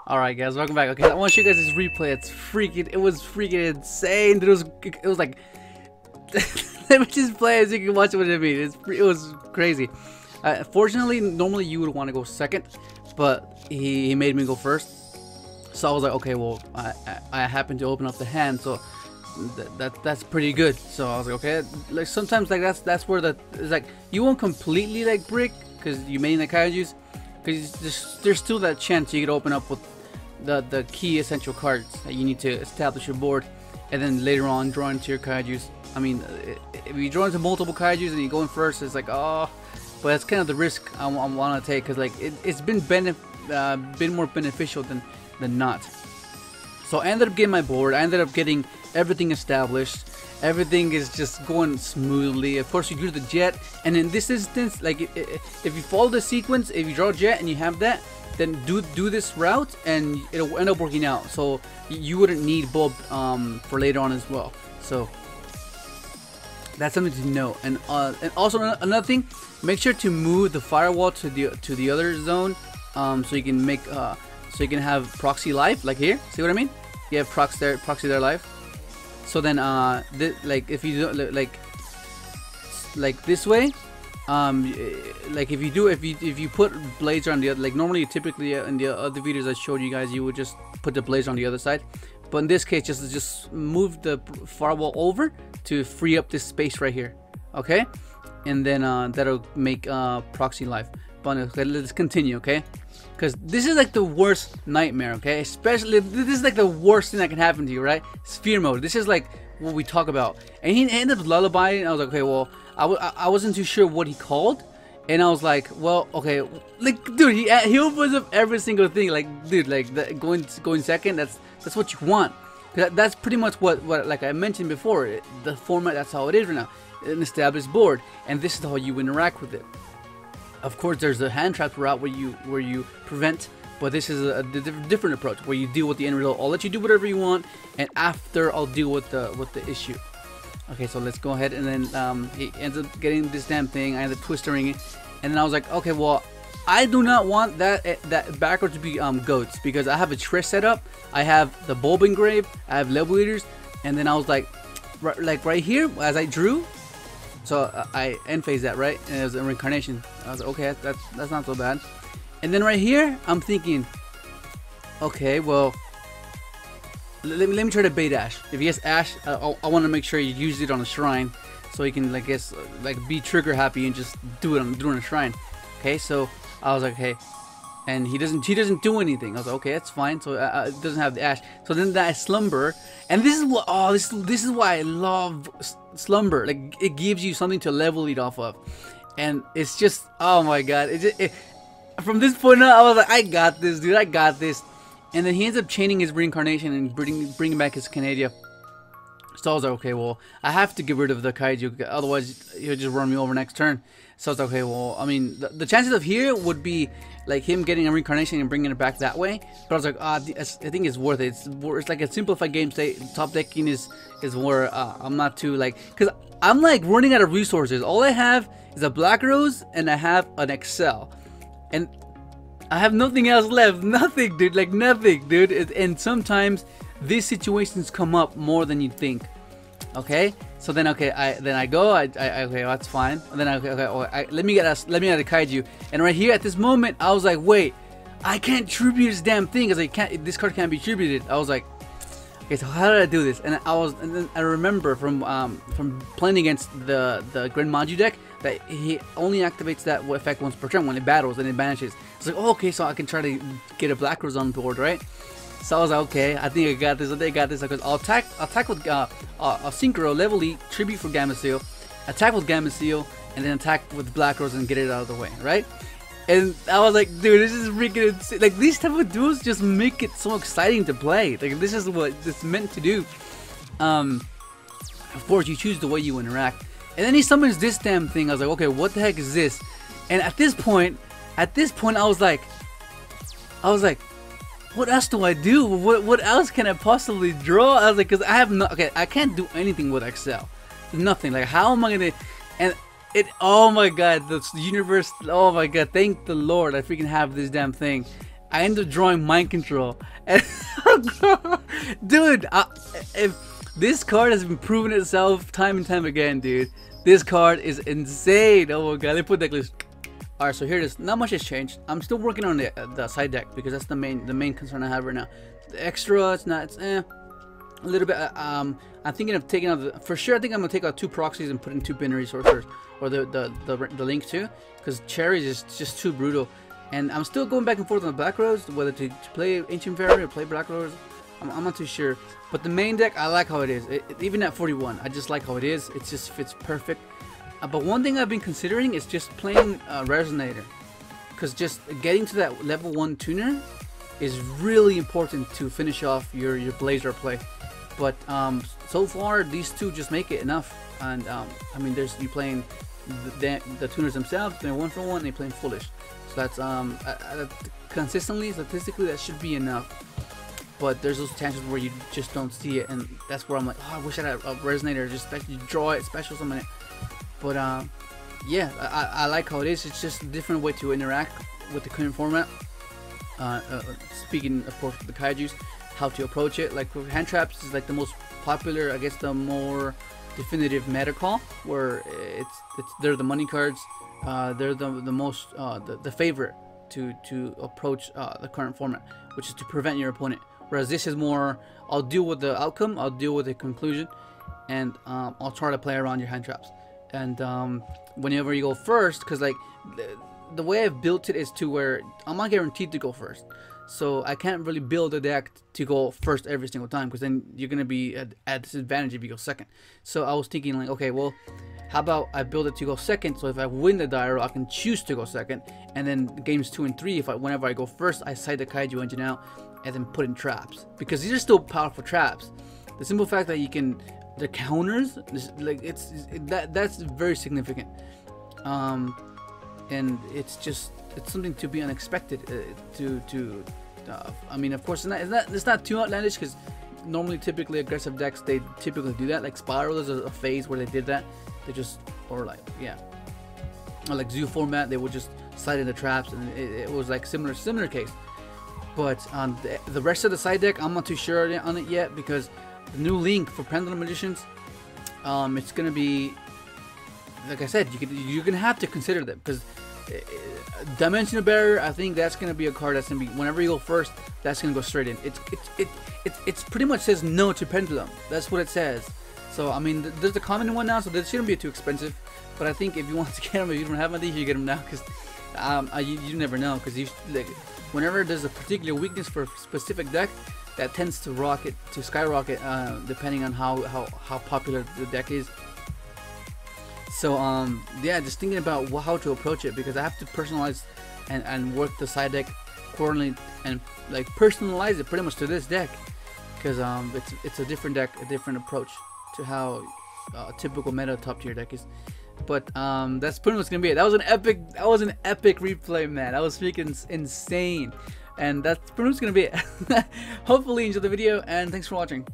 Alright guys, welcome back. Okay, I want to show you guys this replay. It was freaking insane. It was like, let me just play it so you can watch what I mean. It was crazy. Fortunately, normally you would want to go second, but he made me go first. So I was like, okay, well, I happened to open up the hand, so that's pretty good. So I was like, okay, like sometimes like that's where it's like you won't completely like brick because you made the kaijus, because there's still that chance you could open up with the key essential cards that you need to establish your board, and then later on draw into your kaijus. I mean, if you draw into multiple kaijus and you go in first, it's like, oh, but that's kind of the risk I want to take, because like it's been more beneficial than not. So I ended up getting my board. I ended up getting everything established. Everything is just going smoothly. Of course, you do the jet, and in this instance, like if you follow the sequence, if you draw a jet and you have that, then do this route and it'll end up working out. So you wouldn't need bulb for later on as well. So that's something to know. And also another thing, make sure to move the firewall to the other zone, so you can make so you can have proxy live, like here. See what I mean? You have proxy there live. So then like if you do like this way, like if you put blades on the other, like normally typically in the other videos I showed you guys, you would just put the blades on the other side, but in this case just move the firewall over to free up this space right here, okay? And then that'll make proxy live. But okay, let's continue, okay? Because this is like the worst nightmare, okay? Especially, this is like the worst thing that can happen to you, right? Sphere mode. This is like what we talk about. And he ended up lullabying, and I was like, okay, well, I wasn't too sure what he called. And I was like, well, okay, like, dude, he opens up every single thing. Like, dude, like, going second, that's what you want. That's pretty much what like I mentioned before, the format, that's how it is right now. An established board. And this is how you interact with it. Of course, there's the hand trap route where you prevent, but this is a different approach where you deal with the end result. I'll let you do whatever you want, and after I'll deal with the issue. Okay, so let's go ahead, and then he ends up getting this damn thing. I ended up twisting it, and then I was like, okay, well, I do not want that backwards to be goats, because I have a trick set up. I have the bulb engraved, I have level leaders, and then I was like right here as I drew. So I end phase that, right? And it was a reincarnation. I was like, okay, that's not so bad. And then right here, I'm thinking, okay, well, let me try to bait Ash. If he has Ash, I want to make sure you use it on a shrine, so he can, like, be trigger happy and just do it on a shrine. Okay, so I was like, hey, and he doesn't do anything. I was like, okay, that's fine. So it doesn't have the Ash. So then that slumber, and this is what, oh, this is why I love slumber. Like, it gives you something to level it off of, and it's just, oh my god, from this point on, I was like, I got this, dude, I got this. And then he ends up chaining his reincarnation and bringing back his Canadia. So I was like, okay, well, I have to get rid of the kaiju, otherwise he'll just run me over next turn. So I was like, okay, well, I mean, the chances of here would be like him getting a reincarnation and bringing it back that way. But I was like, I think it's worth it. It's like a simplified game state. Top decking is where I'm not too, like, because I'm like running out of resources. All I have is a Black Rose and I have an Excel, and I have nothing else left. Nothing, dude. Like, nothing, dude. And sometimes these situations come up more than you think. Okay, so then okay, I go, okay, well, that's fine. And then let me get a kaiju. And right here at this moment, I was like, wait, I can't tribute this damn thing, because this card can't be tributed. I was like, okay, so how did I do this? And then I remember from playing against the Grand Maju deck that he only activates that effect once per turn when it battles, and it vanishes. It's like, oh, okay, so I can try to get a Black Rose on board, right? So I was like, okay, I think I got this. I think I got this. Because I'll attack with Synchro, level E, tribute for Gamma Seal, attack with Gamma Seal, and then attack with Black Rose and get it out of the way, right? And I was like, dude, this is freaking insane. Like, these type of duels just make it so exciting to play. Like, this is what it's meant to do. Of course, you choose the way you interact. And then he summons this damn thing. I was like, okay, what the heck is this? And at this point, I was like, what else do I do? What else can I possibly draw? I was like, because I have no, okay, I can't do anything with Excel. Nothing. Like, how am I gonna? And it, oh my god, the universe, oh my god, thank the Lord, I freaking have this damn thing. I ended up drawing mind control. And dude, if this card has been proving itself time and time again, dude. This card is insane. Oh my god, let me put that list. Alright, so here it is. Not much has changed. I'm still working on the side deck because that's the main concern I have right now. The extra, it's a little bit. I'm thinking of taking out for sure. I think I'm gonna take out 2 proxies and put in 2 binary sorcerers, or the link too, because cherries is just too brutal. And I'm still going back and forth on the black rose, whether to play ancient fairy or play black rose. I'm not too sure. But the main deck, I like how it is. Even at 41, I just like how it is. It just fits perfect. But one thing I've been considering is just playing Resonator, because just getting to that level 1 tuner is really important to finish off your Blazer play. But so far these 2 just make it enough. And I mean, there's you playing the tuners themselves, they're 1 for 1, they're playing Foolish. So that's consistently, statistically, that should be enough. But there's those chances where you just don't see it, and that's where I'm like, oh, I wish I had a Resonator, just you draw it, special summon it. But yeah, I like how it is. It's just a different way to interact with the current format. Speaking, of course, of the kaijus, how to approach it. Like with hand traps is like the most popular, I guess, the more definitive meta call, where they're the money cards. They're the most the favorite to approach the current format, which is to prevent your opponent. Whereas this is more, I'll deal with the outcome, I'll deal with the conclusion, and I'll try to play around your hand traps. And whenever you go first, because like the way I've built it is to where I'm not guaranteed to go first, so I can't really build a deck to go first every single time, because then you're gonna be at disadvantage if you go second. So I was thinking like, okay, well, how about I build it to go second, so if I win the die roll, I can choose to go second, and then games 2 and 3, whenever I go first, I side the kaiju engine out and then put in traps, because these are still powerful traps. The simple fact that you can, the counters, like that's very significant, and it's something to be unexpected. I mean, of course, it's not too outlandish, because normally, typically aggressive decks, they typically do that. Like Spiral is a phase where they did that. They just, or like, yeah, or like Zoo format, they would just slide in the traps, and it was like similar case. But on the rest of the side deck, I'm not too sure on it yet, because the new link for Pendulum Magicians, it's gonna be, like I said, you're gonna have to consider them, because Dimensional Barrier, I think that's gonna be a card that's gonna be, whenever you go first, that's gonna go straight in. It's pretty much says no to Pendulum. That's what it says. So I mean, there's a common one now, so this shouldn't be too expensive. But I think if you want to get them, if you don't have them, you get them now, because you never know, because like, whenever there's a particular weakness for a specific deck, that tends to skyrocket, depending on how popular the deck is. So yeah, just thinking about how to approach it, because I have to personalize and work the side deck accordingly, and like personalize it pretty much to this deck, because it's a different deck, a different approach to how a typical meta top tier deck is. But that's pretty much gonna be it. That was an epic replay, man. That was freaking insane, and that's pretty much gonna be it. Hopefully you enjoyed the video, and thanks for watching.